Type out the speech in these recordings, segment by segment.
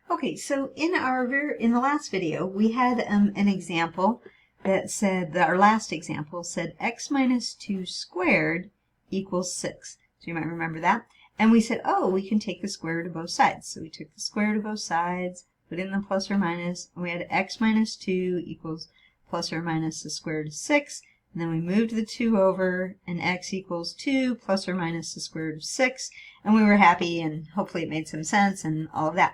Okay, so in the last video, we had an example that said that our last example said x minus 2 squared equals 6. So you might remember that. And we said, oh, we can take the square root of both sides. So we took the square root of both sides, put in the plus or minus, and we had x minus 2 equals plus or minus the square root of 6. And then we moved the 2 over, and x equals 2 plus or minus the square root of 6. And we were happy, and hopefully it made some sense and all of that.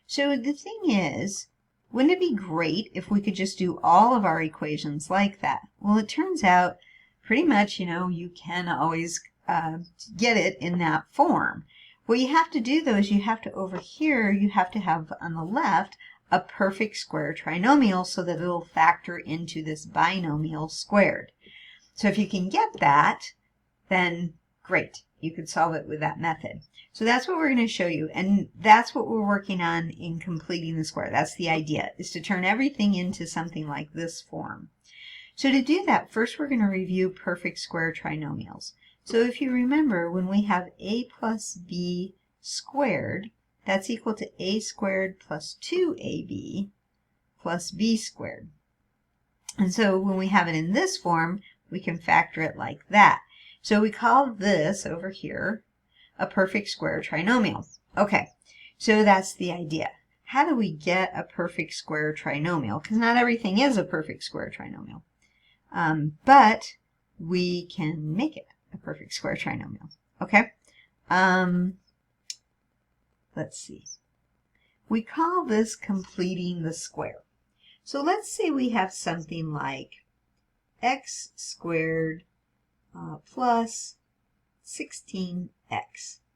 So the thing is, wouldn't it be great if we could just do all of our equations like that? Well, it turns out pretty much, you can always get it in that form. What you have to do, though, is you have to, over here, you have to have on the left a perfect square trinomial so that it'll factor into this binomial squared. So if you can get that, then great. You could solve it with that method. So that's what we're going to show you, and that's what we're working on in completing the square. That's the idea, is to turn everything into something like this form. So to do that, first we're going to review perfect square trinomials. So if you remember, when we have a plus b squared, that's equal to a squared plus 2ab plus b squared. And so when we have it in this form, we can factor it like that. So we call this over here a perfect square trinomial. Okay, so that's the idea. How do we get a perfect square trinomial? Because not everything is a perfect square trinomial. But we can make it a perfect square trinomial. Okay? Let's see. We call this completing the square. So let's say we have something like x squared plus 16x.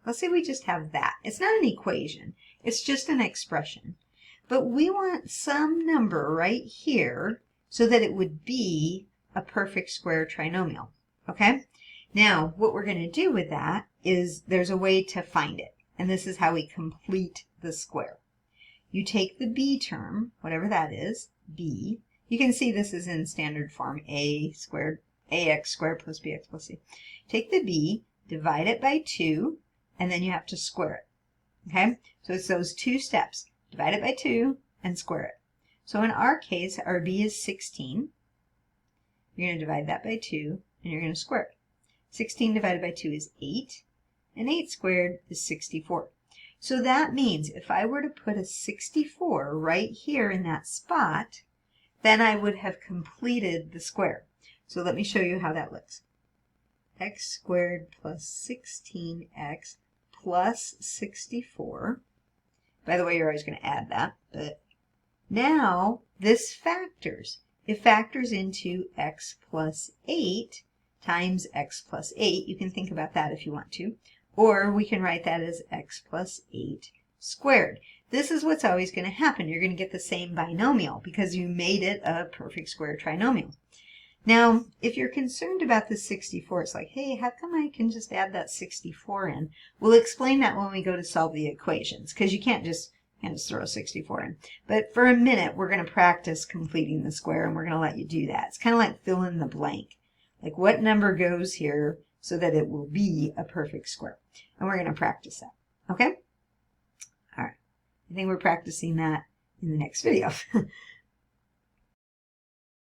Let's say we just have that. It's not an equation. It's just an expression. But we want some number right here so that it would be a perfect square trinomial. Okay? Now, what we're going to do with that is there's a way to find it. And this is how we complete the square. You take the b term, whatever that is, b. You can see this is in standard form, ax squared plus bx plus c. Take the b, divide it by 2, and then you have to square it. Okay? So it's those two steps. Divide it by 2 and square it. So in our case, our b is 16. You're going to divide that by 2, and you're going to square it. 16 divided by 2 is 8, and 8 squared is 64. So that means if I were to put a 64 right here in that spot, then I would have completed the square. So let me show you how that looks. X squared plus 16x plus 64. By the way, you're always going to add that. But now this factors. It factors into x plus 8 times x plus 8. You can think about that if you want to. Or we can write that as x plus 8 squared. This is what's always going to happen. You're going to get the same binomial because you made it a perfect square trinomial. Now, if you're concerned about the 64, it's like, hey, how come I can just add that 64 in? We'll explain that when we go to solve the equations, because you can't just throw 64 in. But for a minute, we're going to practice completing the square, and we're going to let you do that. It's kind of like fill in the blank. Like, what number goes here so that it will be a perfect square? And we're going to practice that. Okay? All right. I think we're practicing that in the next video.